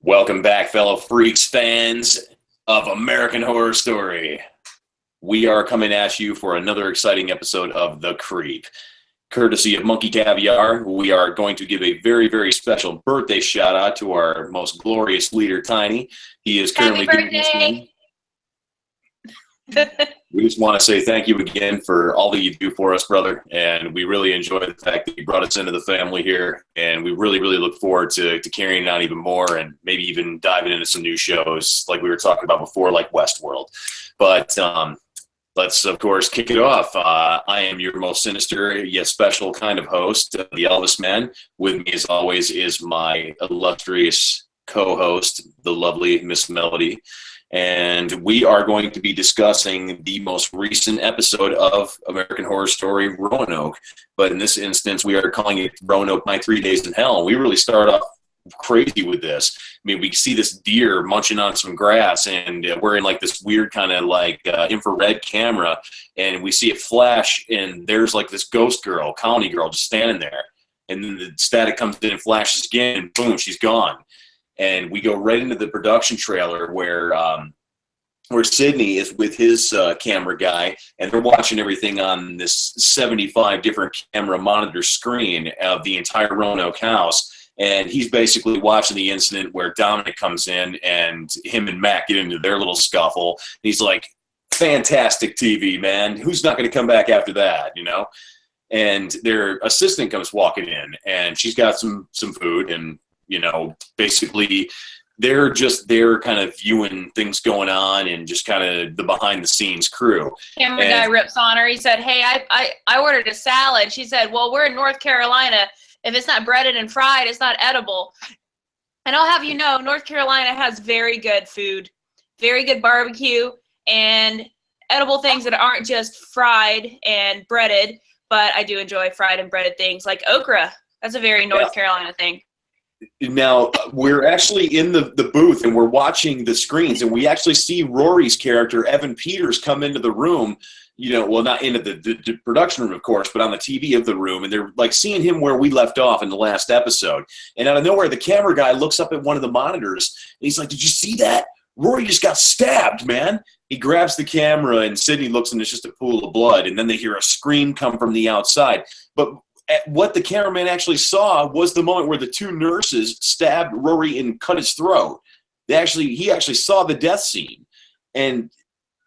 Welcome back, fellow freaks, fans of American Horror Story. We are coming at you for another exciting episode of The Creep. Courtesy of Monkey Caviar, we are going to give a very, very special birthday shout-out to our most glorious leader, Tiny. He is currently doing this thing. We just want to say thank you again for all that you do for us, brother, and we really enjoy the fact that you brought us into the family here, and we really, really look forward to carrying it on even more and maybe even diving into some new shows like we were talking about before, like Westworld. But let's, of course, kick it off. I am your most sinister yet special kind of host, the Elvis Man. With me, as always, is my illustrious co-host, the lovely Miss Melody. And we are going to be discussing the most recent episode of American Horror Story, Roanoke. But in this instance, we are calling it Roanoke, My 3 Days in Hell. We really start off crazy with this. I mean, we see this deer munching on some grass, and we're in like this weird kind of like infrared camera, and we see it flash, and there's like this ghost girl, colony girl, just standing there. And then the static comes in and flashes again, and boom, she's gone. And we go right into the production trailer where Sidney is with his camera guy, and they're watching everything on this 75 different camera monitor screen of the entire Roanoke house. And he's basically watching the incident where Dominic comes in, and him and Matt get into their little scuffle. And he's like, fantastic TV, man. Who's not going to come back after that, you know? And their assistant comes walking in, and she's got some food, and you know, basically they're just there kind of viewing things going on and just kind of the behind the scenes crew. Camera guy rips on her. He said, hey, I ordered a salad. She said, well, we're in North Carolina. If it's not breaded and fried, it's not edible. And I'll have you know, North Carolina has very good food, very good barbecue, and edible things that aren't just fried and breaded, but I do enjoy fried and breaded things like okra. That's a very North Carolina thing. Now, we're actually in the booth, and we're watching the screens, and we actually see Rory's character, Evan Peters, come into the room, you know, well, not into the production room, of course, but on the TV of the room, and they're, like, seeing him where we left off in the last episode. And out of nowhere, the camera guy looks up at one of the monitors, and he's like, did you see that? Rory just got stabbed, man. He grabs the camera, and Sidney looks, and it's just a pool of blood, and then they hear a scream come from the outside. But what the cameraman actually saw was the moment where the two nurses stabbed Rory and cut his throat. He actually saw the death scene. And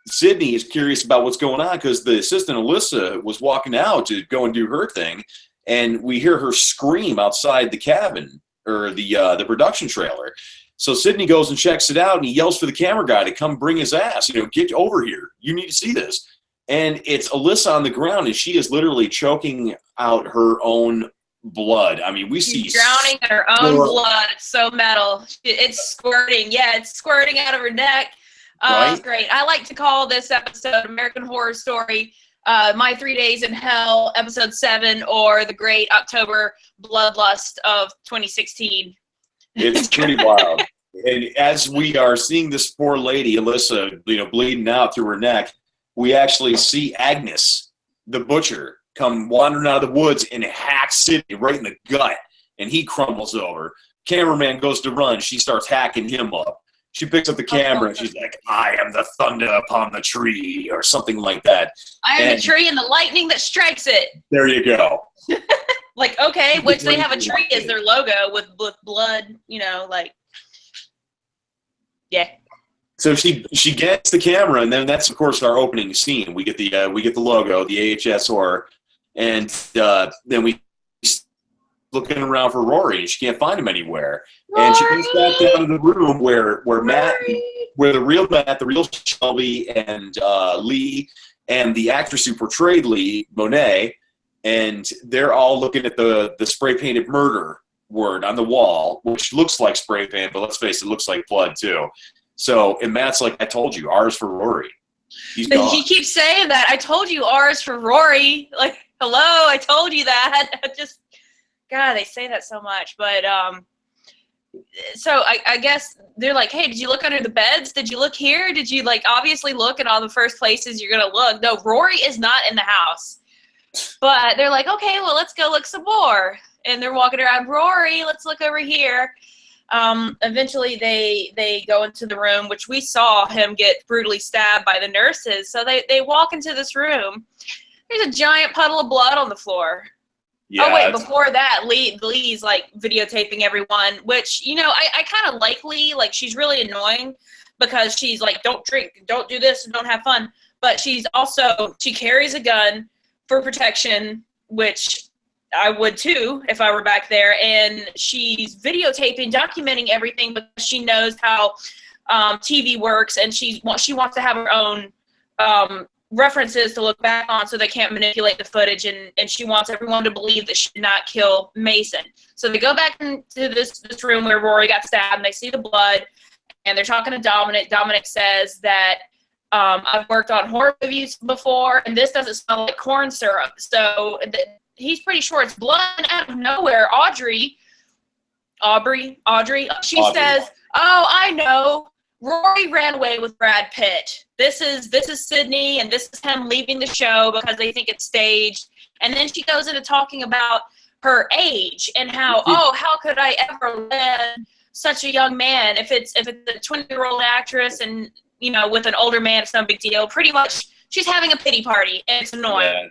Sidney is curious about what's going on because the assistant, Alyssa, was walking out to go and do her thing. And we hear her scream outside the cabin or the production trailer. So Sidney goes and checks it out, and he yells for the camera guy to come bring his ass. You know, get over here. You need to see this. And it's Alyssa on the ground, and she is literally choking out her own blood. I mean, we see drowning in her own blood. It's so metal. It's squirting. Yeah, it's squirting out of her neck. Right? It's great. I like to call this episode American Horror Story, My 3 Days in Hell, Episode 7, or The Great October Bloodlust of 2016. It's pretty wild. And as we are seeing this poor lady, Alyssa, you know, bleeding out through her neck, we actually see Agnes, the butcher, come wandering out of the woods and hack Sidney right in the gut, and he crumbles over. Cameraman goes to run. She starts hacking him up. She picks up the camera, and she's like, I am the thunder upon the tree, or something like that. I am the tree and the lightning that strikes it. There you go. Like, okay, which they have a tree as their logo with blood, you know, like, yeah. So she gets the camera, and then that's of course our opening scene. We get the logo, the AHS horror, and then we looking around for Rory, and she can't find him anywhere. Rory! And she goes back down to the room where Matt, where the real Matt, the real Shelby, and Lee, and the actress who portrayed Lee, Monet, and they're all looking at the spray painted murder word on the wall, which looks like spray paint, but let's face it, looks like blood too. So, and Matt's like, I told you, R is for Rory. He's gone. He keeps saying that. I told you R is for Rory. Like, hello, I told you that. Just, God, they say that so much. But, so I guess they're like, hey, did you look under the beds? Did you look here? Did you, like, obviously look in all the first places you're going to look? No, Rory is not in the house. But they're like, okay, well, let's go look some more. And they're walking around, Rory, let's look over here. Eventually they go into the room, which we saw him get brutally stabbed by the nurses. So they walk into this room. There's a giant puddle of blood on the floor. Yeah, oh wait, before that, Lee's like videotaping everyone, which, you know, I kind of like Lee. Like, she's really annoying because she's like, don't drink, don't do this, and don't have fun. But she carries a gun for protection, which I would too if I were back there. And she's videotaping, documenting everything because she knows how TV works, and she wants to have her own references to look back on so they can't manipulate the footage, and she wants everyone to believe that she did not kill Mason. So they go back into this room where Rory got stabbed, and they see the blood, and they're talking to Dominic. Dominic says that I've worked on horror movies before, and this doesn't smell like corn syrup. So he's pretty sure it's blood. Out of nowhere, Audrey, she says, oh, I know. Rory ran away with Brad Pitt. This is Sydney, and this is him leaving the show because they think it's staged. And then she goes into talking about her age and how could I ever land such a young man? If it's a 20-year-old actress and, you know, with an older man, it's no big deal. Pretty much, she's having a pity party, and it's annoying. Yeah.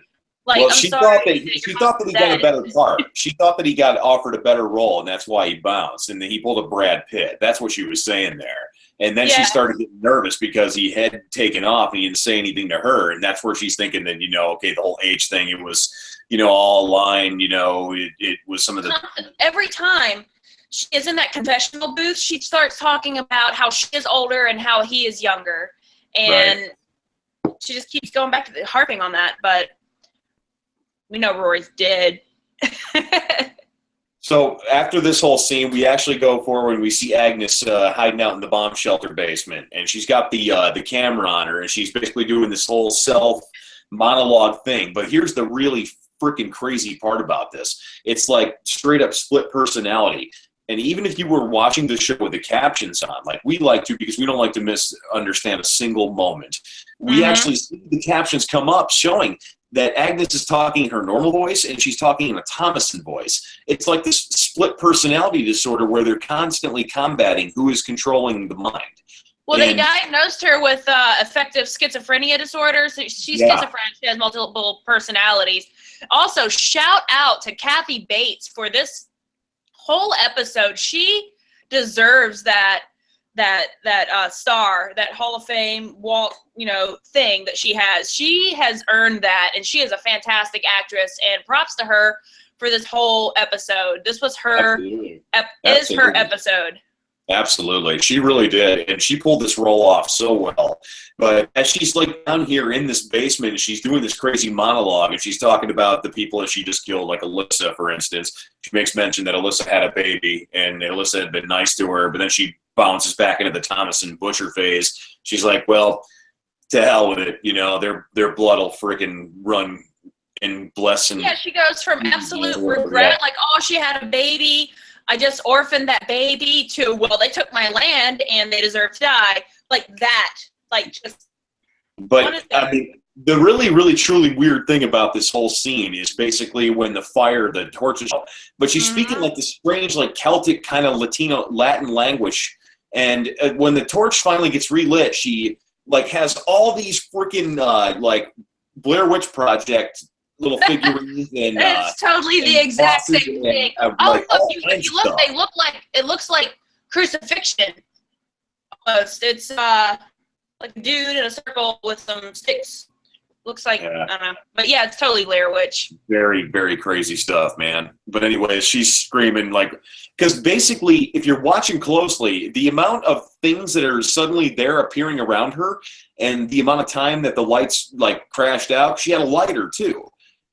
Like, well, she thought that he got a better part. She thought that he got offered a better role, and that's why he bounced. And then he pulled a Brad Pitt. That's what she was saying there. And then she started getting nervous because he had taken off and he didn't say anything to her. And that's where she's thinking that, you know, okay, the whole age thing, it was, you know, all line, you know, it was some of the... Every time she is in that confessional booth, she starts talking about how she is older and how he is younger. And she just keeps going back to harping on that. But we know Rory's dead. So after this whole scene, we actually go forward and we see Agnes hiding out in the bomb shelter basement, and she's got the camera on her, and she's basically doing this whole self monologue thing. But here's the really freaking crazy part about this: it's like straight up split personality. And even if you were watching the show with the captions on, like we like to, because we don't like to misunderstand a single moment, we actually see the captions come up showing that Agnes is talking in her normal voice and she's talking in a Thomason voice. It's like this split personality disorder where they're constantly combating who is controlling the mind. Well, they diagnosed her with affective schizophrenia disorder. So she's schizophrenic. She has multiple personalities. Also, shout out to Kathy Bates for this whole episode. She deserves that star, that Hall of Fame thing that she has. She has earned that, and she is a fantastic actress, and props to her for this whole episode. This was her her episode. Absolutely. She really did, and she pulled this role off so well. But as she's like down here in this basement, and she's doing this crazy monologue, and she's talking about the people that she just killed, like Alyssa, for instance. She makes mention that Alyssa had a baby, and Alyssa had been nice to her, but then she bounces back into the Thomason Butcher phase. She's like, well, to hell with it. You know, their blood will freaking run in blessing. Yeah, she goes from absolute regret, like, oh, she had a baby, I just orphaned that baby, to, well, they took my land and they deserve to die. Like that. Like, just. But, I mean, the really, really, truly weird thing about this whole scene is basically when the torches, but she's speaking like this strange, like Celtic kind of Latin language. And when the torch finally gets relit, she like has all these freaking like Blair Witch Project little figurines, and it's totally the exact same thing. It looks like crucifixion. It's like a dude in a circle with some sticks. Looks like, I don't know. But yeah, it's totally Blair Witch. Very, very crazy stuff, man. But anyways, she's screaming like, because basically, if you're watching closely, the amount of things that are suddenly there appearing around her and the amount of time that the lights like crashed out, she had a lighter too.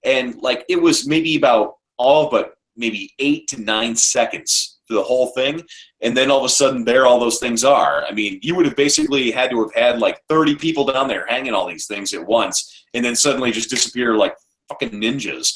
And like, it was maybe about all but maybe 8 to 9 seconds for the whole thing. And then all of a sudden there all those things are. I mean, you would have basically had to have had like 30 people down there hanging all these things at once and then suddenly just disappear like fucking ninjas.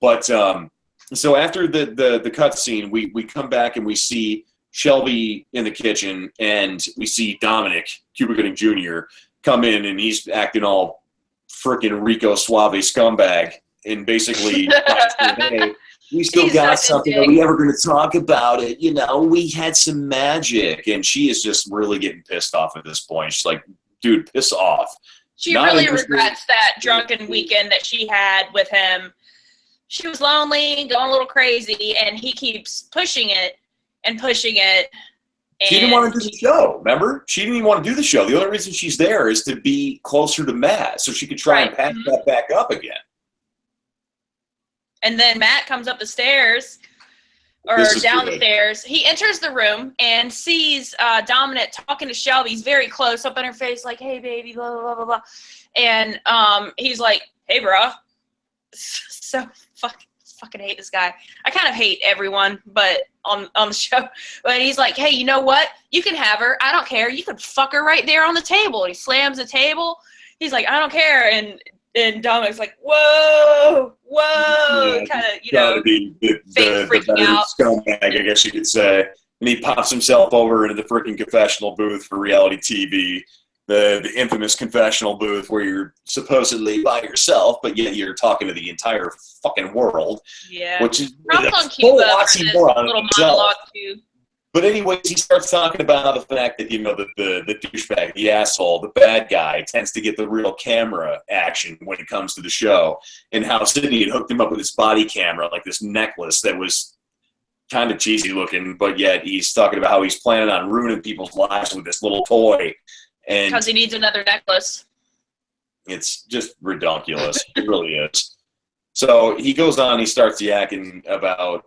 But so after the cut scene, we come back and we see Shelby in the kitchen, and we see Dominic, Cuba Gooding Jr., come in, and he's acting all freaking Rico Suave scumbag, and basically hey, We still He's got such a something. dick. Are we ever going to talk about it? You know, we had some magic. And she is just really getting pissed off at this point. She's like, dude, piss off. She Not really interested. regrets that drunken weekend that she had with him. She was lonely, going a little crazy, and he keeps pushing it and pushing it. She didn't want to do the show, remember? She didn't even want to do the show. The only reason she's there is to be closer to Matt so she could try and patch that back up again. And then Matt comes up the stairs, or down the stairs. He enters the room and sees Dominic talking to Shelby. He's very close, up in her face, like, hey, baby, blah, blah, blah, blah, blah. And he's like, hey, bro. So fucking hate this guy. I kind of hate everyone, but on the show. But he's like, hey, you know what? You can have her. I don't care. You can fuck her right there on the table. He slams the table. He's like, I don't care. And Dominic's like, whoa, Yeah, kind of, you know, the freaking out. scumbag, I guess you could say. And he pops himself over into the freaking confessional booth for reality TV. The infamous confessional booth where you're supposedly by yourself, but yet you're talking to the entire fucking world. Yeah. Which is Trump's on Cuba for this little monologue too. But anyways, he starts talking about the fact that, you know, the douchebag, the asshole, the bad guy tends to get the real camera action when it comes to the show, and how Sydney had hooked him up with this body camera, like this necklace that was kind of cheesy looking, but yet he's talking about how he's planning on ruining people's lives with this little toy. And because he needs another necklace. it's just redonkulous. It really is. So he goes on, he starts yakking about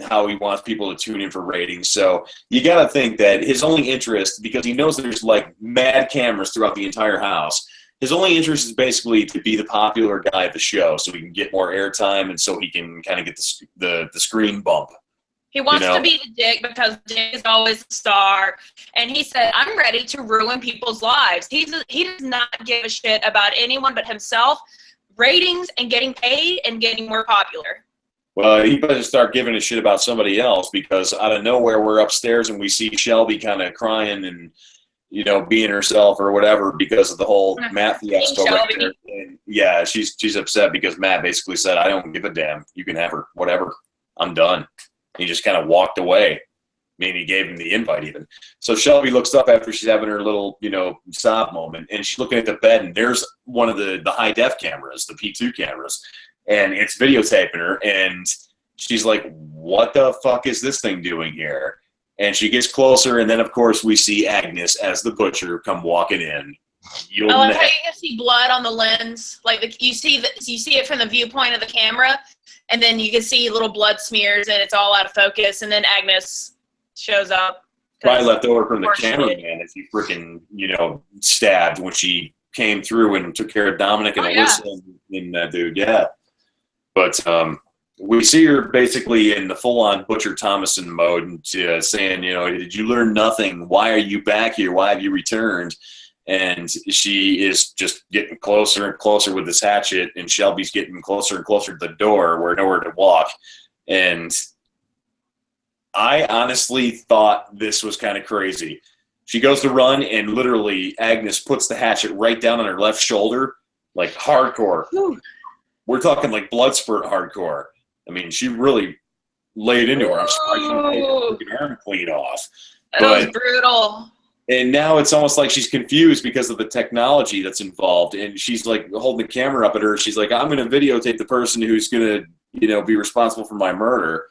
how he wants people to tune in for ratings. So you got to think that his only interest, because he knows there's like mad cameras throughout the entire house, his only interest is basically to be the popular guy at the show so he can get more airtime and so he can kind of get the screen bump. He wants to be the dick because Dick is always the star. And he said, I'm ready to ruin people's lives. He does not give a shit about anyone but himself, ratings, and getting paid and getting more popular. Well, he better start giving a shit about somebody else, because out of nowhere we're upstairs and we see Shelby kind of crying and, you know, being herself or whatever because of the whole Matt fiasco right there. And yeah, she's upset because Matt basically said, I don't give a damn. You can have her, whatever. I'm done. He just kind of walked away. Maybe he gave him the invite even. So Shelby looks up after she's having her little, you know, sob moment, and she's looking at the bed, and there's one of the high-def cameras, the P2 cameras, and it's videotaping her, and she's like, what the fuck is this thing doing here? And she gets closer, and then, of course, we see Agnes as the butcher come walking in. I like how you can see blood on the lens. Like you see it from the viewpoint of the camera, and then you can see little blood smears, and it's all out of focus. And then Agnes shows up. Probably left over from the cameraman if he freaking, you know, stabbed when she came through and took care of Dominic and Alyssa and that dude. Yeah. But we see her basically in the full-on Butcher Thomason mode, and saying, you know, did you learn nothing? Why are you back here? Why have you returned? And she is just getting closer and closer with this hatchet, and Shelby's getting closer and closer to the door where nowhere to walk. And I honestly thought this was kind of crazy. She goes to run, and literally Agnes puts the hatchet right down on her left shoulder, like hardcore. Whew. We're talking like blood spurt hardcore. I mean, she really laid into her. I'm surprised she didn't take her arm clean off. That was brutal. And now it's almost like she's confused because of the technology that's involved. And she's like holding the camera up at her. She's like, I'm going to videotape the person who's going to, you know, be responsible for my murder.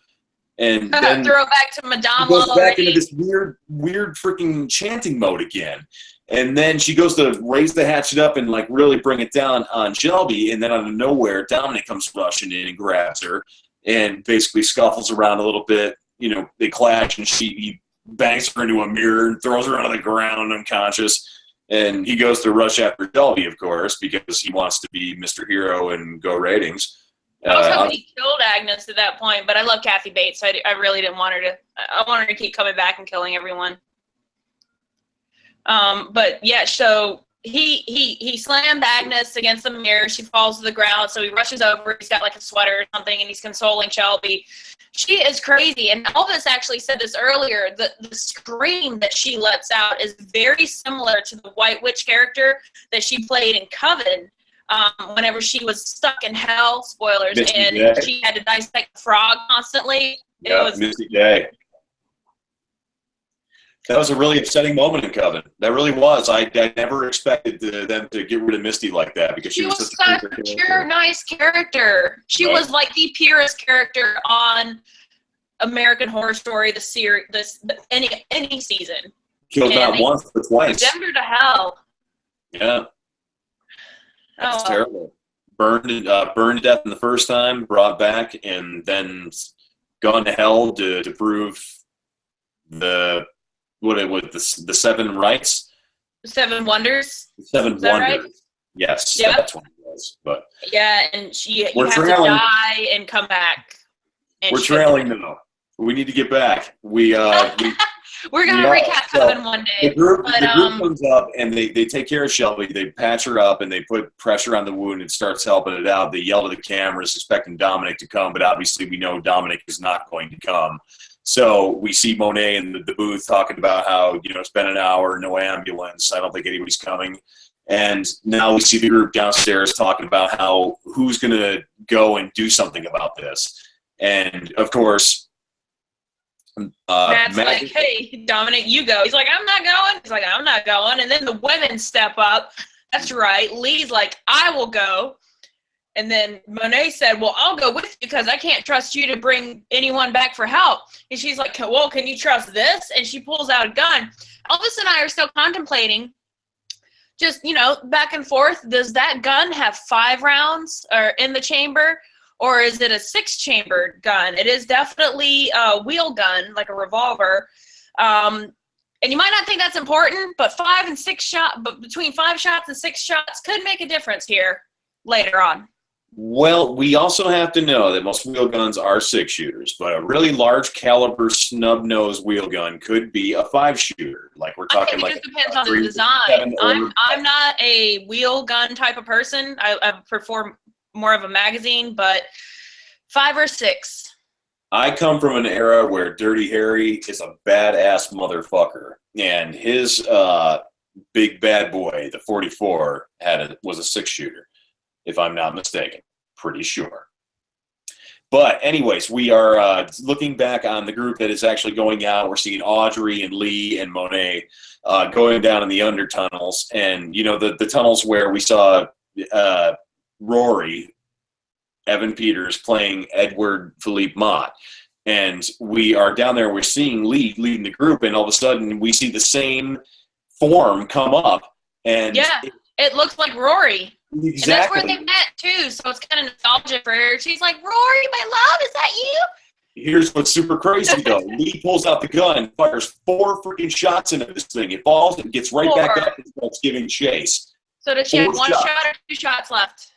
And then throw back to Madame. Goes back into this weird freaking chanting mode again. And then she goes to raise the hatchet up and like really bring it down on Shelby. And then out of nowhere, Dominic comes rushing in and grabs her and basically scuffles around a little bit. You know, they clash, and he bangs her into a mirror and throws her onto the ground unconscious. And he goes to rush after Shelby, of course, because he wants to be Mr. Hero and go ratings. I was hoping he killed Agnes at that point, but I love Kathy Bates, so I really didn't want her to. I want her to keep coming back and killing everyone. But yeah, so he slammed Agnes against the mirror. She falls to the ground, so he rushes over. He's got like a sweater or something, and he's consoling Shelby. She is crazy, and Elvis actually said this earlier. The scream that she lets out is very similar to the White Witch character that she played in Coven. whenever she was stuck in hell, spoilers, Misty and Day. she had to dissect the frog constantly. Yeah, It was Misty Day. That was a really upsetting moment in Coven. That really was. I never expected them to get rid of Misty like that because she was such a such a pure, nice character. She was like the purest character on American Horror Story, the series, any season. Killed not once but twice. Condemned her to hell. Yeah, that's terrible. Burned to death in the first time, brought back, and then gone to hell to prove the seven rights, Seven Wonders. Seven Wonders. Right? Yes, yep. That's what it was. But yeah, and you have to die and come back. And we're trailing now. We need to get back. We're gonna recap Coven one day. The group comes up and they take care of Shelby. They patch her up and they put pressure on the wound and starts helping it out. They yell to the cameras, expecting Dominic to come, but obviously we know Dominic is not going to come. So we see Monet in the booth talking about how, it's been an hour, no ambulance. I don't think anybody's coming. And now we see the group downstairs talking about who's going to go and do something about this. And, of course, Matt's like, hey, Dominic, you go. He's like, I'm not going. He's like, I'm not going. And then the women step up. That's right. Lee's like, I will go. And then Monet said, well, I'll go with you because I can't trust you to bring anyone back for help. And she's like, well, can you trust this? And she pulls out a gun. Elvis and I are still contemplating, just, back and forth. Does that gun have 5 rounds or in the chamber? Or is it a 6-chambered gun? It is definitely a wheel gun, like a revolver. And you might not think that's important, but between 5 shots and 6 shots could make a difference here later on. Well, we also have to know that most wheel guns are 6-shooters, but a really large caliber snub-nose wheel gun could be a 5-shooter. Like we're talking I think it just depends on the design. I'm not a wheel gun type of person. I prefer more of a magazine, but 5 or 6. I come from an era where Dirty Harry is a badass motherfucker, and his big bad boy, the 44, was a 6-shooter. If I'm not mistaken. Pretty sure. But anyways, we are looking back on the group that is actually going out. We're seeing Audrey and Lee and Monet going down in the under tunnels. And, the tunnels where we saw Rory, Evan Peters, playing Edward Philippe Mott. And we are down there. We're seeing Lee leading the group. And all of a sudden, we see the same form come up. And yeah, it looks like Rory. Exactly. And that's where they met, too, so it's kind of nostalgic for her. She's like, Rory, my love, is that you? Here's what's super crazy, though. Lee pulls out the gun, fires 4 freaking shots into this thing. It falls and gets right back up and starts giving chase. So does she have 1 shot or 2 shots left?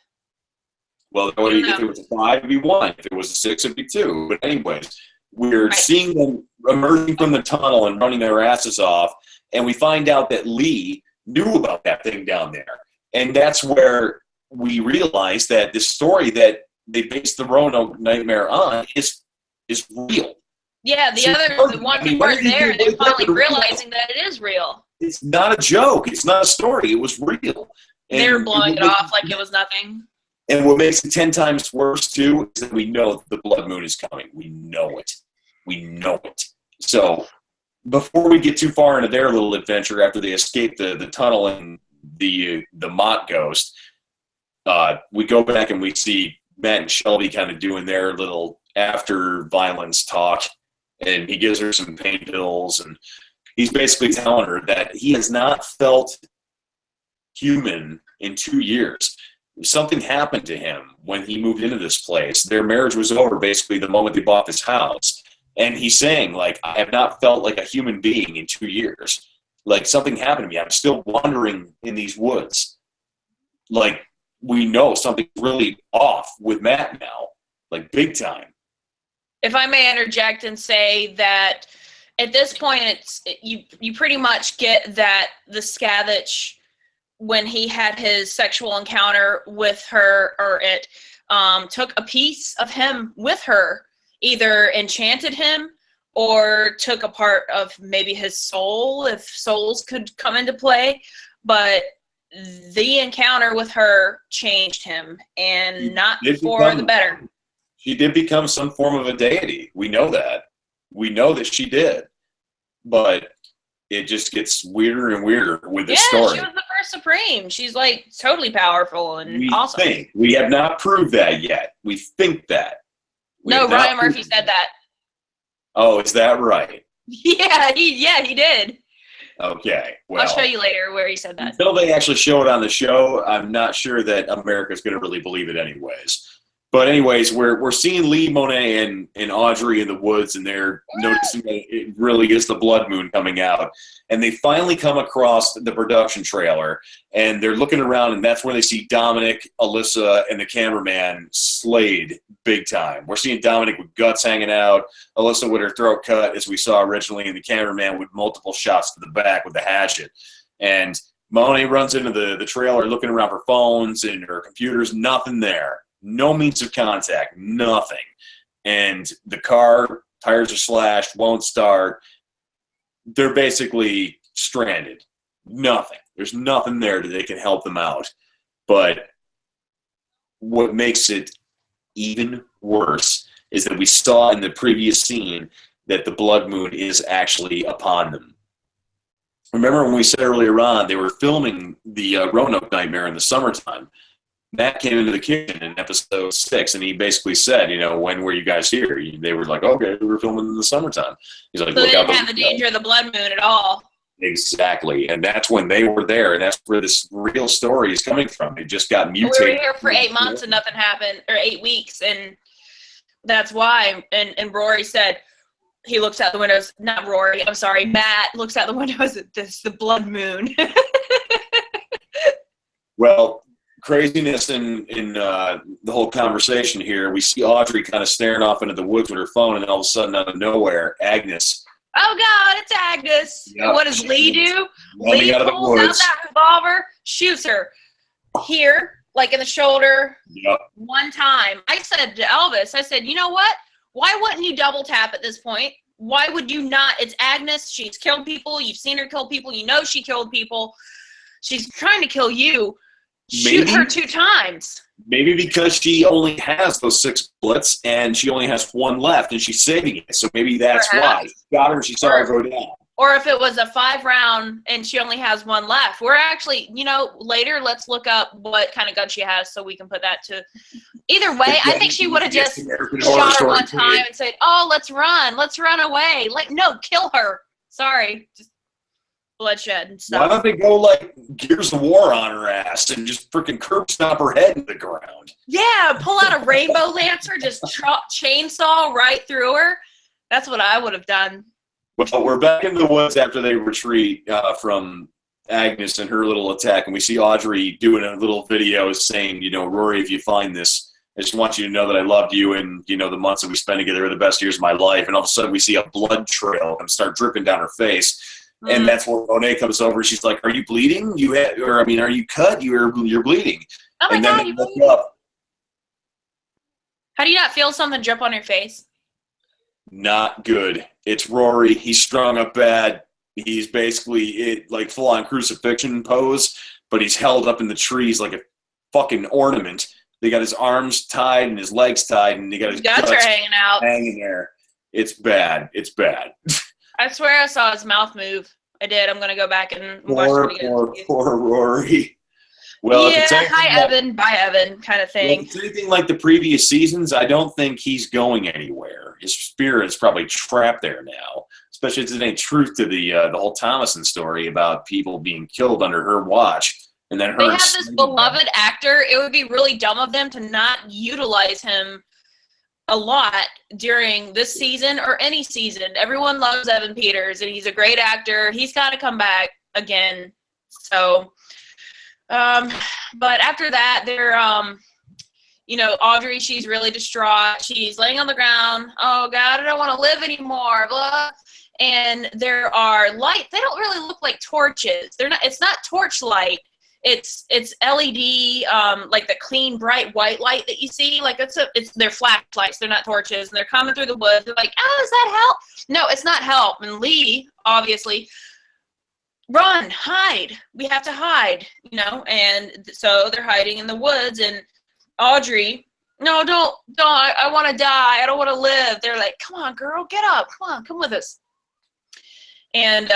Well, if it was a 5, it'd be 1. If it was a 6, it'd be 2. But anyways, we're seeing them emerging from the tunnel and running their asses off, and we find out that Lee knew about that thing down there. And that's where we realize that this story that they based the Roanoke Nightmare on is real. Yeah, the ones who weren't there, they're finally realizing that it is real. It's not a joke. It's not a story. It was real. And they're blowing it off like it was nothing. And what makes it 10 times worse, too, is that we know the blood moon is coming. We know it. We know it. So before we get too far into their little adventure after they escape the tunnel and the Mott ghost, we go back and we see Matt and Shelby kind of doing their little after violence talk, and he gives her some pain pills, and he's basically telling her that he has not felt human in 2 years. Something happened to him when he moved into this place. Their marriage was over basically the moment they bought this house, and he's saying, like, I have not felt like a human being in 2 years. Like, something happened to me. I'm still wandering in these woods. Like, we know something's really off with Matt now. Like, big time. If I may interject and say that at this point, you pretty much get that the Scavenge, when he had his sexual encounter with her, or it took a piece of him with her, either enchanted him or took a part of maybe his soul, if souls could come into play. But the encounter with her changed him, and not for the better. She did become some form of a deity. We know that. We know that she did. But it just gets weirder and weirder with this story. Yeah, she was the first Supreme. She's like totally powerful and awesome. We have not proved that yet. We think that. No, Ryan Murphy said that. Oh, is that right? Yeah, he did. Okay, well, I'll show you later where he said that. Until they actually show it on the show, I'm not sure that America's going to really believe it anyways. But anyways, we're seeing Lee, Monet, and Audrey in the woods, and they're noticing that it really is the blood moon coming out. And they finally come across the production trailer, and they're looking around, and that's where they see Dominic, Alyssa, and the cameraman slayed big time. We're seeing Dominic with guts hanging out, Alyssa with her throat cut, as we saw originally, and the cameraman with multiple shots to the back with the hatchet. And Monet runs into the trailer looking around for phones and her computers, nothing there. No means of contact, nothing. And the car, tires are slashed, won't start. They're basically stranded. Nothing. There's nothing there that they can help them out. But what makes it even worse is that we saw in the previous scene that the blood moon is actually upon them. Remember when we said earlier on they were filming the Roanoke Nightmare in the summertime? Matt came into the kitchen in episode 6, and he basically said, when were you guys here? They were like, okay, we were filming in the summertime. He's like, so they didn't have the danger of the blood moon at all. Exactly, and that's when they were there, and that's where this real story is coming from. It just got mutated. We were here for 8 months and nothing happened, or 8 weeks, and that's why. And Rory said, he looks out the windows, not Rory, I'm sorry, Matt looks out the windows at the blood moon. Well, craziness in the whole conversation here. We see Audrey kind of staring off into the woods with her phone, and then all of a sudden, out of nowhere, Agnes. Oh God, it's Agnes. Yep. And what does Lee do? Lee pulls out that revolver, shoots her here, like in the shoulder. Yep. One time. I said to Elvis, I said, you know what? Why wouldn't you double tap at this point? Why would you not? It's Agnes. She's killed people. You've seen her kill people. You know she killed people. She's trying to kill you. Shoot her 2 times. Maybe because she only has those 6 bullets and she only has 1 left and she's saving it. So maybe that's why. She got her and she saw her go down. Or if it was a 5-round and she only has 1 left. We're actually, later let's look up what kind of gun she has so we can put that to. Either way, I think she would have just shot her 1 time and said, oh, let's run away. No, kill her. Sorry. Just bloodshed and stuff. Why don't they go like Gears of War on her ass and just freaking curb stomp her head in the ground? Yeah, pull out a rainbow lancer, just chainsaw right through her. That's what I would have done. Well, we're back in the woods after they retreat from Agnes and her little attack, and we see Audrey doing a little video saying, Rory, if you find this, I just want you to know that I loved you, and, the months that we spent together are the best years of my life. And all of a sudden we see a blood trail and start dripping down her face. And that's where Monet comes over. She's like, "Are you bleeding? Are you cut? You're bleeding." Oh my God! You look up. How do you not feel something drip on your face? Not good. It's Rory. He's strung up bad. He's basically like full on crucifixion pose, but he's held up in the trees like a fucking ornament. They got his arms tied and his legs tied, and they got his guts are hanging out, hanging there. It's bad. It's bad. I swear I saw his mouth move. I did. I'm going to go back and watch it again. Poor Rory. Well, yeah, hi, Evan. Bye, Evan, kind of thing. If it's anything like the previous seasons, I don't think he's going anywhere. His spirit's probably trapped there now, especially if there's any truth to the whole Thomason story about people being killed under her watch. And then they have this beloved actor. It would be really dumb of them to not utilize him a lot during this season or any season. Everyone loves Evan Peters, and he's a great actor. He's got to come back again. So, but after that, they're, Audrey, she's really distraught. She's laying on the ground. Oh God, I don't want to live anymore. Blah. And there are lights. They don't really look like torches. It's not torch light. It's LED, like the clean, bright white light that you see. Like they're flashlights. They're not torches, and they're coming through the woods. They're like, oh, does that help? No, it's not help. And Lee, obviously, run, hide. We have to hide, you know? And so they're hiding in the woods, and Audrey, no, don't. I want to die. I don't want to live. They're like, come on, girl, get up. Come on, come with us. And,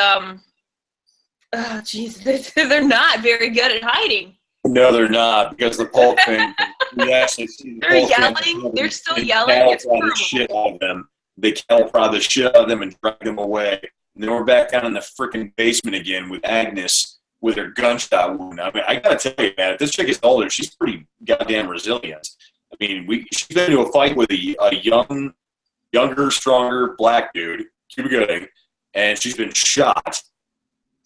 they're not very good at hiding. No, they're not, because the Polk thing, we actually see the They're Polk yelling. They're still yelling. It's cattle prod the shit out of them. They cattle prod the shit out of them and drag them away. And then we're back down in the freaking basement again with Agnes with her gunshot wound. I mean, I gotta tell you, man, if this chick is older, she's pretty goddamn resilient. I mean, she's been into a fight with a younger, stronger black dude, Cuba Gooding, and she's been shot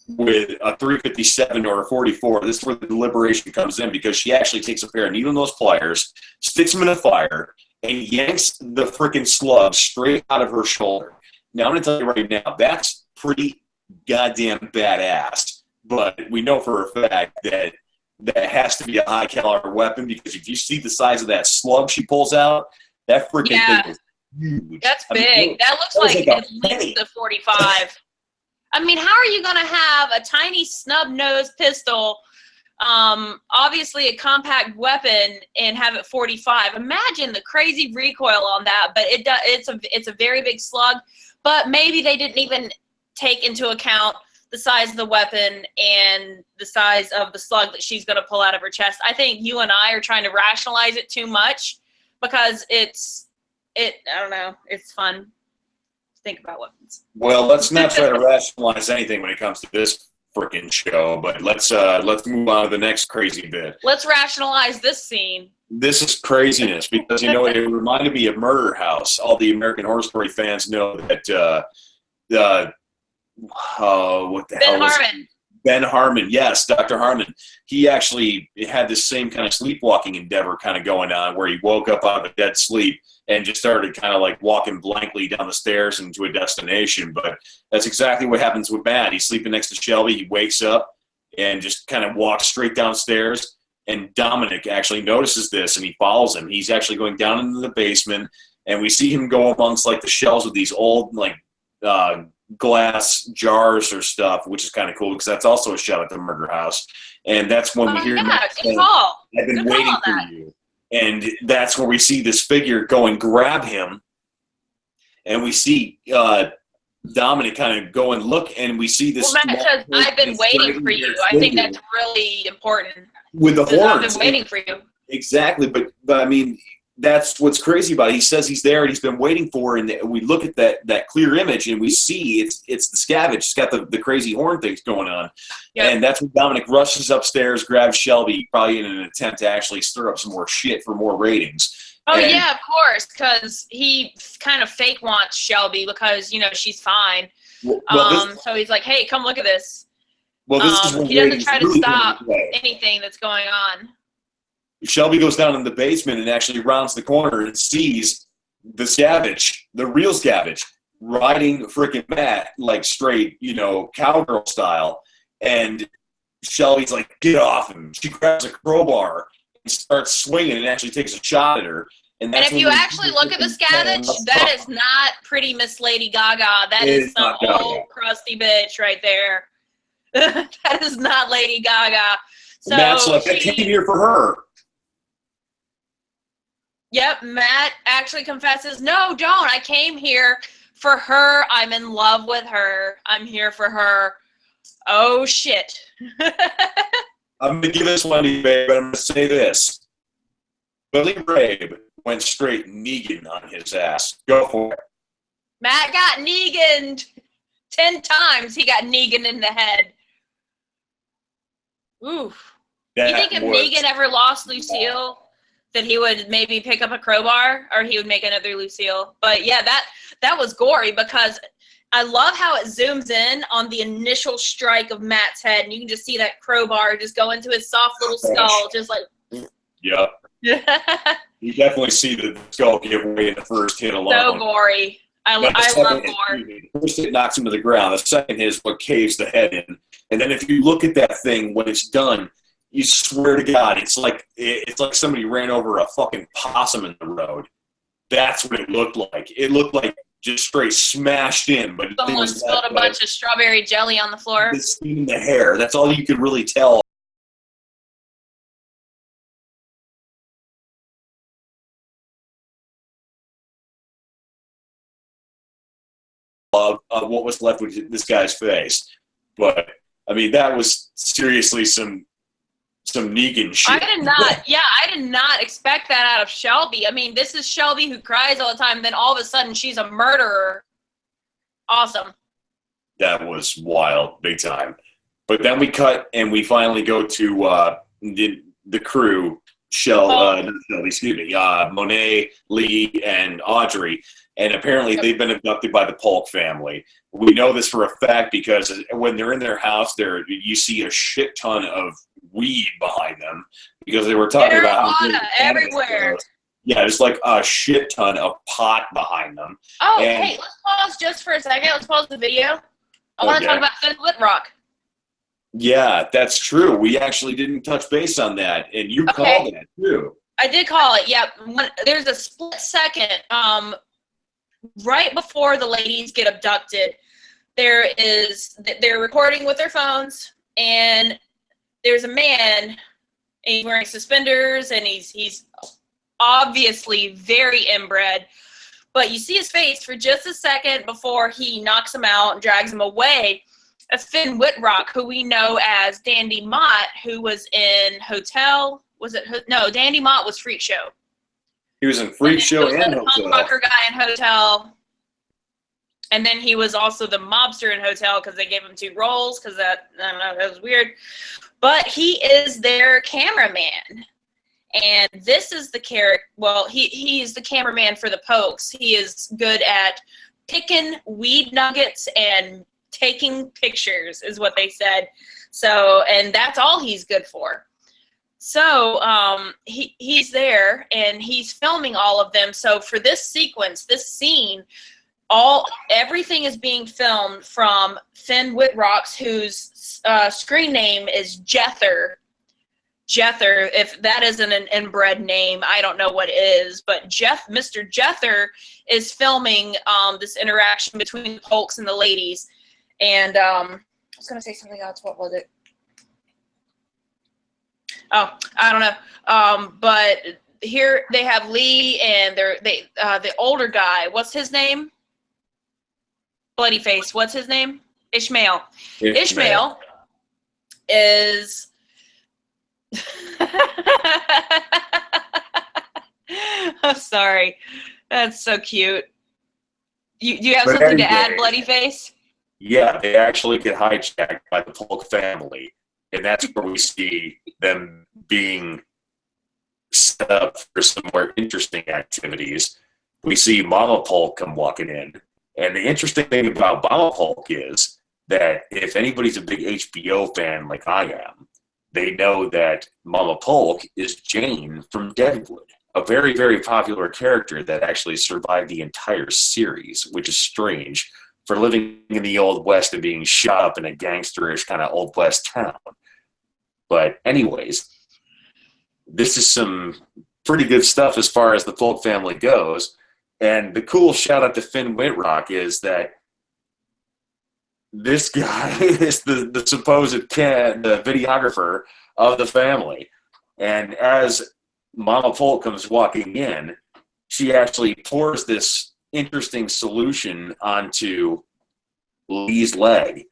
with a 357 or a 44. This is where the deliberation comes in, because she actually takes a pair of needle-nose pliers, sticks them in the fire, and yanks the freaking slug straight out of her shoulder. Now, I'm going to tell you right now, that's pretty goddamn badass. But we know for a fact that that has to be a high-caliber weapon, because if you see the size of that slug she pulls out, that freaking thing is huge. That's big. That looks like at least a 45. I mean, how are you going to have a tiny snub-nosed pistol, obviously a compact weapon, and have it 45? Imagine the crazy recoil on that. But it's a very big slug. But maybe they didn't even take into account the size of the weapon and the size of the slug that she's going to pull out of her chest. I think you and I are trying to rationalize it too much, because I don't know, it's fun. Think about weapons. Well, let's not try to rationalize anything when it comes to this freaking show, but let's move on to the next crazy bit. Let's rationalize this scene. This is craziness, because it reminded me of Murder House. All the American Horror Story fans know that what the hell was it? Ben Harmon, yes, Dr. Harmon. He actually had this same kind of sleepwalking endeavor kind of going on, where he woke up out of a dead sleep and just started kind of like walking blankly down the stairs into a destination. But that's exactly what happens with Matt. He's sleeping next to Shelby. He wakes up and just kind of walks straight downstairs. And Dominic actually notices this, and he follows him. He's actually going down into the basement, and we see him go amongst like the shelves with these old like glass jars or stuff, which is kind of cool, because that's also a shot at the murder house. And that's when we hear Matt saying, I've been waiting for you. And that's where we see this figure go and grab him. And we see Dominic kind of go and look, and we see this. Well, Matt says, I've been waiting for you. I think that's really important. With the horns. I've been waiting for you. Exactly. But I mean, that's what's crazy about it. He says he's there and he's been waiting for her, and we look at that clear image, and we see it's the Scavenge. It's got the crazy horn things going on. Yep. And that's when Dominic rushes upstairs, grabs Shelby, probably in an attempt to actually stir up some more shit for more ratings. Oh, yeah, of course, because he kind of fake wants Shelby because, she's fine. So he's like, hey, come look at this. Well, this is when he doesn't try to stop anything that's going on. Shelby goes down in the basement and actually rounds the corner and sees the Scavenge, the real Scavenge, riding freaking Matt like straight, cowgirl style. And Shelby's like, get off him. She grabs a crowbar and starts swinging and actually takes a shot at her. And if you actually look at the Scavenge, that is not pretty Miss Lady Gaga. That is some old crusty bitch right there. That is not Lady Gaga. So Matt's like, I came here for her. Yep, Matt actually confesses, no, don't. I came here for her. I'm in love with her. I'm here for her. Oh, shit. I'm going to give this one to you, babe, but I'm going to say this. Billy Rabe went straight Negan on his ass. Go for it. Matt got Negan'd 10 times. He got Negan in the head. Oof. You think if Negan ever lost Lucille, that he would maybe pick up a crowbar, or he would make another Lucille? But yeah, that was gory, because I love how it zooms in on the initial strike of Matt's head, and you can just see that crowbar just go into his soft little skull, just like. Yep. You definitely see the skull give way in the first hit alone. So gory. I love gore. The first hit knocks him to the ground. The second hit is what caves the head in. And then if you look at that thing when it's done, you swear to God, it's like somebody ran over a fucking possum in the road. That's what it looked like. It looked like just straight smashed in. But someone spilled a bunch of strawberry jelly on the floor. The skin in the hair. That's all you could really tell. Of what was left with this guy's face. But I mean, that was seriously some Negan shit. I did not expect that out of Shelby. I mean, this is Shelby who cries all the time, and then all of a sudden she's a murderer. Awesome. That was wild, big time. But then we cut and we finally go to the crew, Monet, Lee, and Audrey. And apparently they've been abducted by the Polk family. We know this for a fact because when they're in their house, you see a shit ton of weed behind them because they were talking about how everywhere. Yeah, there's like a shit ton of pot behind them. Oh, hey, let's pause just for a second. Let's pause the video. I want to talk about Finn Whitrock. Yeah, that's true. We actually didn't touch base on that, and you called that too. I did call it. Yeah, there's a split second. Right before the ladies get abducted, they're recording with their phones, and there's a man, and he's wearing suspenders, and he's obviously very inbred, but you see his face for just a second before he knocks him out and drags him away. That's Finn Whitrock, who we know as Dandy Mott, who was in Hotel. No, Dandy Mott was Freak Show. He was in Freak Show and Hotel. The punk rocker guy in Hotel. And then he was also the mobster in Hotel because they gave him 2 roles because I don't know, that was weird. But he is their cameraman. And this is the character, well, he's the cameraman for the Pokes. He is good at picking weed nuggets and taking pictures is what they said. So, and that's all he's good for. So he's there and he's filming all of them. So for this sequence, this scene, everything is being filmed from Finn Whitrock's, whose screen name is Jether. Jether, if that isn't an inbred name, I don't know what is. But Mr. Jether is filming this interaction between the Polks and the ladies. And I was going to say something else. What was it? Oh, I don't know. But here they have Lee and the older guy. What's his name? Bloody face. What's his name? Ishmael. Ishmael is. I'm sorry. That's so cute. You have something to add, Bloody face? Yeah, they actually get hijacked by the Polk family. And that's where we see them being set up for some more interesting activities. We see Mama Polk come walking in. And the interesting thing about Mama Polk is that if anybody's a big HBO fan like I am, they know that Mama Polk is Jane from Deadwood, a very, very popular character that actually survived the entire series, which is strange for living in the Old West and being shot up in a gangsterish kind of Old West town. But anyways, this is some pretty good stuff as far as the Polk family goes. And the cool shout out to Finn Whitrock is that this guy is the supposed the videographer of the family. And as Mama Polk comes walking in, she actually pours this interesting solution onto Lee's leg.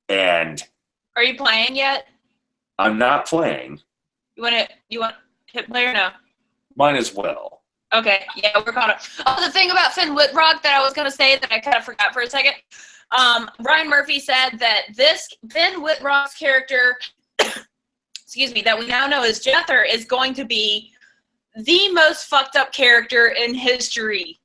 And are you playing yet? I'm not playing. You want to hit play or no? Might as well. Okay, yeah, we're caught up. Oh, the thing about Finn Whitrock that I was going to say that I kind of forgot for a second. Brian Murphy said that this Finn Whitrock's character, excuse me, that we now know as Jether, is going to be the most fucked up character in history.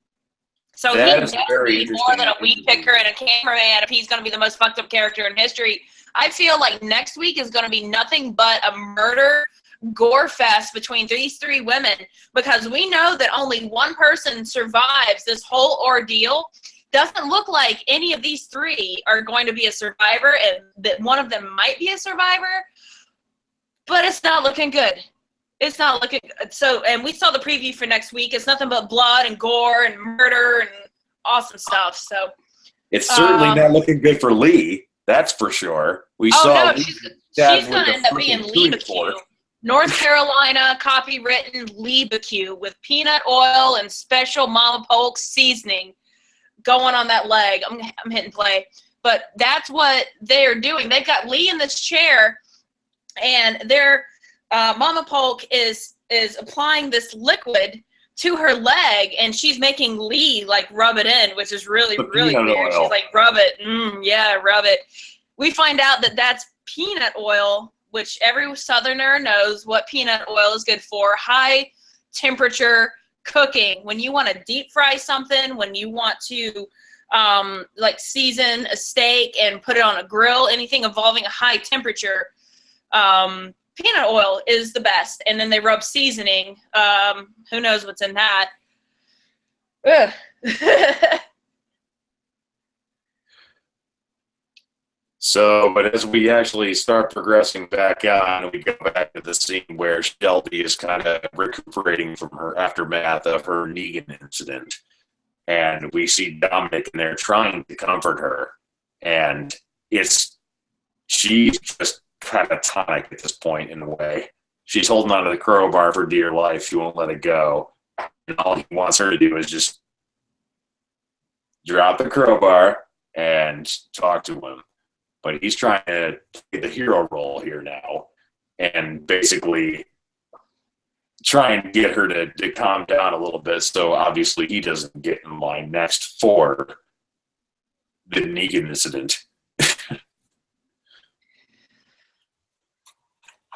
So that he better be more than a weed picker and a cameraman if he's going to be the most fucked up character in history. I feel like next week is going to be nothing but a murder gore fest between these 3 women, because we know that only one person survives this whole ordeal. Doesn't look like any of these 3 are going to be a survivor, and that one of them might be a survivor, but it's not looking good. It's not looking good. So, and we saw the preview for next week. It's nothing but blood and gore and murder and awesome stuff. So it's certainly not looking good for Lee. That's for sure. We saw. No, she's going to end up being Lee BQ. North Carolina copywritten Lee BQ with peanut oil and special Mama Polk seasoning going on that leg. I'm hitting play. But that's what they're doing. They've got Lee in this chair, and their Mama Polk is applying this liquid to her leg, and she's making Lee like rub it in, which is really weird. She's like, rub it, yeah, rub it. We find out that that's peanut oil, which every Southerner knows what peanut oil is good for. High temperature cooking. When you want to deep fry something, when you want to like season a steak and put it on a grill, anything involving a high temperature, peanut oil is the best. And then they rub seasoning. Who knows what's in that? Ugh. So, but as we actually start progressing back on, we go back to the scene where Shelby is kind of recuperating from her aftermath of her Negan incident. And we see Dominic in there trying to comfort her. And she's just catatonic at this point in a way. She's holding onto the crowbar for dear life. She won't let it go. And all he wants her to do is just drop the crowbar and talk to him. But he's trying to play the hero role here now and basically try and get her to calm down a little bit so obviously he doesn't get in line next for the Negan incident. I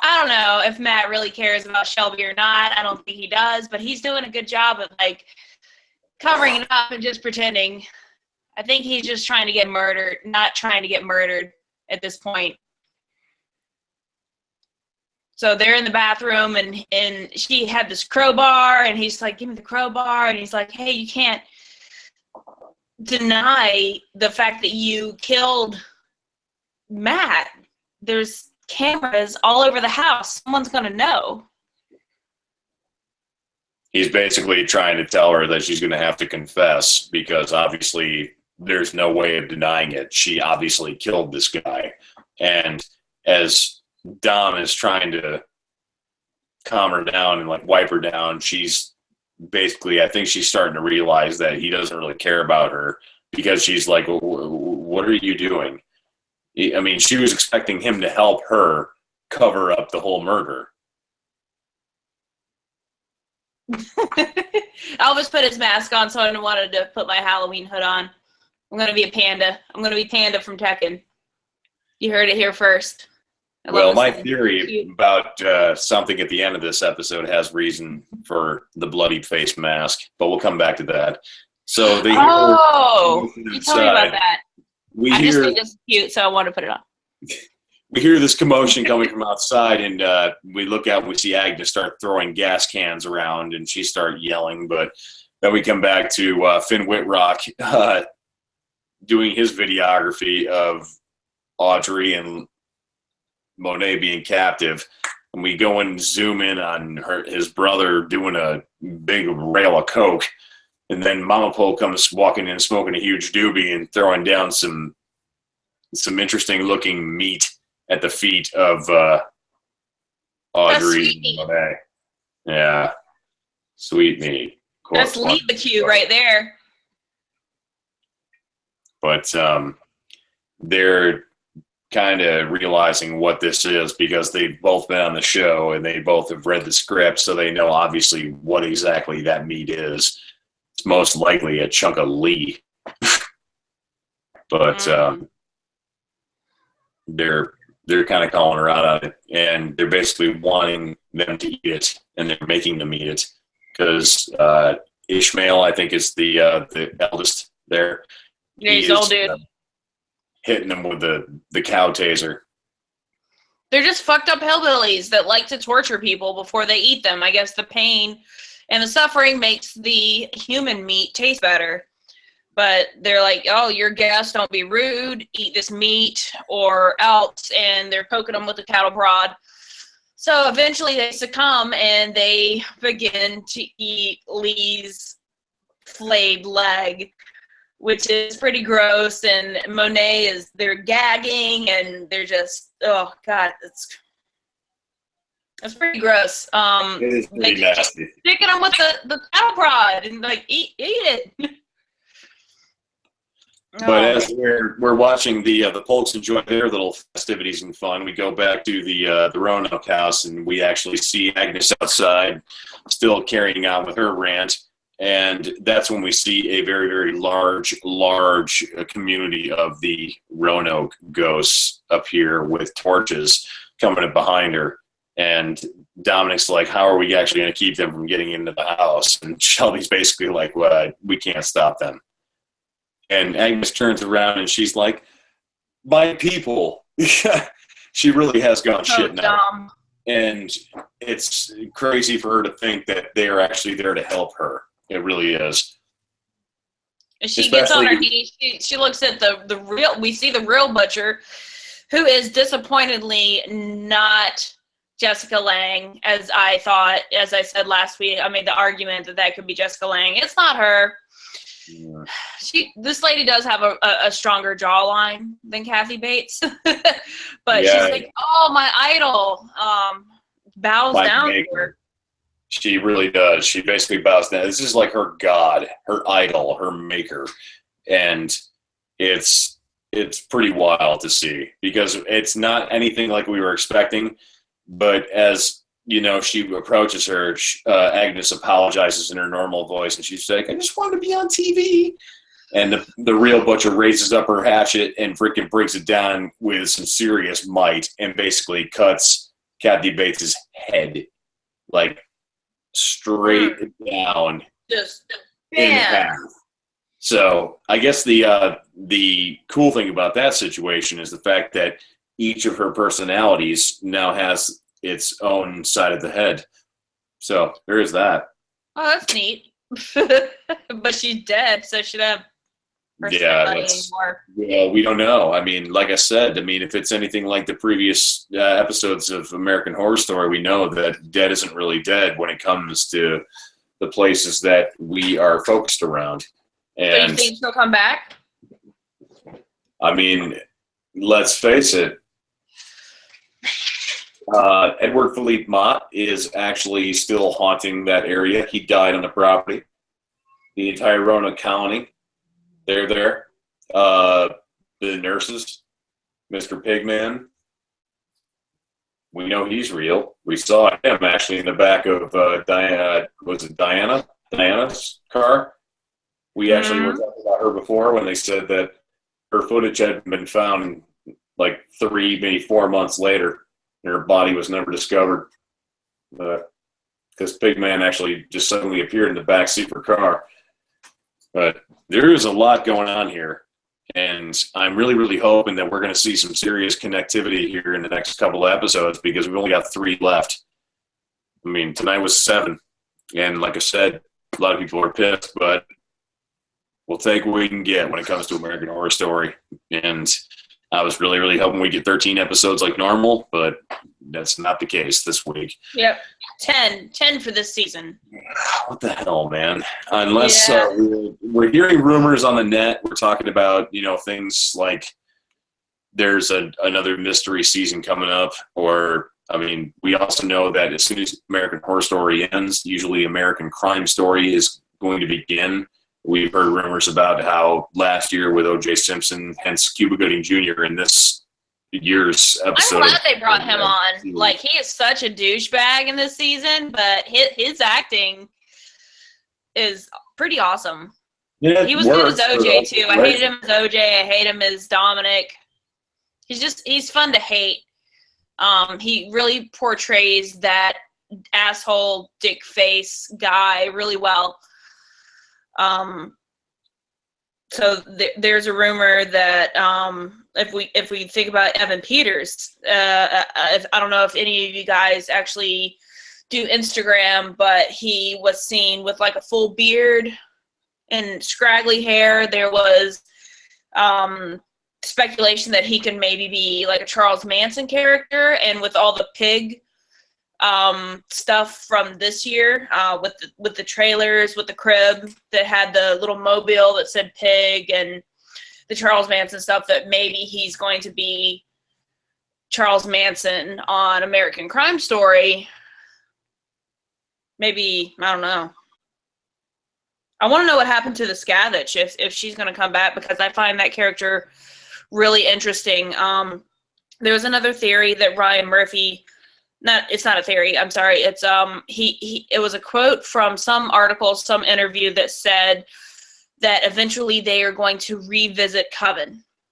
don't know if Matt really cares about Shelby or not. I don't think he does, but he's doing a good job of like covering it up and just pretending. I think he's just trying to get murdered, not trying to get murdered at this point. So they're in the bathroom, and she had this crowbar, and he's like, give me the crowbar. And he's like, hey, you can't deny the fact that you killed Matt. There's cameras all over the house. Someone's going to know. He's basically trying to tell her that she's going to have to confess because obviously there's no way of denying it. She obviously killed this guy. And as Dom is trying to calm her down and like wipe her down, she's basically, I think she's starting to realize that he doesn't really care about her because she's like, what are you doing? I mean, she was expecting him to help her cover up the whole murder. Elvis put his mask on, so I wanted to put my Halloween hood on. I'm going to be a panda. I'm going to be Panda from Tekken. You heard it here first. Well, my theory about something at the end of this episode has reason for the bloodied face mask, but we'll come back to that. So they you told me about that. I just think it's cute, so I want to put it on. We hear this commotion coming from outside, and we look out and we see Agnes start throwing gas cans around, and she start yelling. But then we come back to Finn Whitrock doing his videography of Audrey and Monet being captive, and we go and zoom in on his brother doing a big rail of coke, and then Mama Pole comes walking in smoking a huge doobie and throwing down some interesting looking meat at the feet of Audrey and Monet. Yeah, sweet meat. That's Lee BQ right there. But they're kind of realizing what this is because they've both been on the show and they both have read the script, so they know obviously what exactly that meat is. It's most likely a chunk of Lee. But they're kind of calling her out on it, and they're basically wanting them to eat it, and they're making them eat it because Ishmael, I think, is the eldest there. Yeah, he's old dude. Hitting them with the cow taser. They're just fucked up hillbillies that like to torture people before they eat them. I guess the pain and the suffering makes the human meat taste better. But they're like, oh, you're guests, don't be rude, eat this meat or else. And they're poking them with a cattle prod. So eventually they succumb and they begin to eat Lee's flayed leg. which is pretty gross. And Monet they're gagging and they're just, oh God, it's pretty gross. It is pretty nasty. Sticking them with the cattle prod and like eat it. But as we're watching the folks enjoy their little festivities and fun, we go back to the Roanoke house, and we actually see Agnes outside, still carrying on with her rant, and that's when we see a very, very large community of the Roanoke ghosts up here with torches coming up behind her, and Dominic's like, "How are we actually going to keep them from getting into the house?" And Shelby's basically like, "Well, we can't stop them." And Agnes turns around and she's like, "My people." She really has gone shit now. Dumb. And it's crazy for her to think that they are actually there to help her. It really is. She gets on her knees. She looks at the real, we see the real butcher, who is disappointingly not Jessica Lange, as I thought. As I said last week, I made the argument that could be Jessica Lange. It's not her. Yeah. This lady does have a stronger jawline than Kathy Bates, but she's like, "Oh, my idol," bows down to her. She really does. She basically bows down. This is like her god, her idol, her maker, and it's pretty wild to see because it's not anything like we were expecting. But as you know, she approaches her. Agnes apologizes in her normal voice, and she's like, "I just wanted to be on TV." And the real butcher raises up her hatchet and freaking breaks it down with some serious might and basically cuts Kathy Bates' head, like straight down, just in half. So I guess the cool thing about that situation is the fact that each of her personalities now has its own side of the head. So there is that. Oh, that's neat. But she's dead, so she'd have personality anymore. Yeah, we don't know. I mean, like I said, if it's anything like the previous episodes of American Horror Story, we know that dead isn't really dead when it comes to the places that we are focused around. And so you think she'll come back? I mean, let's face it. Edward Philippe Mott is actually still haunting that area. He died on the property. The entire Roanoke Colony, they're there. The nurses, Mr. Pigman, we know he's real. We saw him actually in the back of Diana. Was it Diana? Diana's car. We actually were talking about her before when they said that her footage had been found like 3, maybe 4 months later. Her body was never discovered because Pigman actually just suddenly appeared in the back seat of her car. But there is a lot going on here, and I'm really, really hoping that we're going to see some serious connectivity here in the next couple of episodes because we've only got 3 left. I mean, tonight was 7, and like I said, a lot of people are pissed, but we'll take what we can get when it comes to American Horror Story. And I was really, really hoping we get 13 episodes like normal, but that's not the case this week. Yep. 10 for this season. What the hell, man? Unless we're hearing rumors on the net. We're talking about, things like there's another mystery season coming up. Or, we also know that as soon as American Horror Story ends, usually American Crime Story is going to begin. We've heard rumors about how last year with O.J. Simpson, hence Cuba Gooding Jr. in this year's episode. I'm glad they brought him on. Like, he is such a douchebag in this season, but his acting is pretty awesome. Yeah, he was good as O.J. too. I hated him as O.J. I hate him as Dominic. He's fun to hate. He really portrays that asshole dick face guy really well. So there's a rumor that if we think about Evan Peters, I don't know if any of you guys actually do Instagram, but he was seen with like a full beard and scraggly hair. There was speculation that he can maybe be like a Charles Manson character, and with all the pig stuff from this year with the trailers, with the crib that had the little mobile that said pig, and the Charles Manson stuff, that maybe he's going to be Charles Manson on American Crime Story. Maybe, I don't know. I want to know what happened to the Scavenge, if she's going to come back, because I find that character really interesting. There was another theory that Ryan Murphy, it's not a theory, I'm sorry, it's it was a quote from some article, some interview that said that eventually they are going to revisit Coven.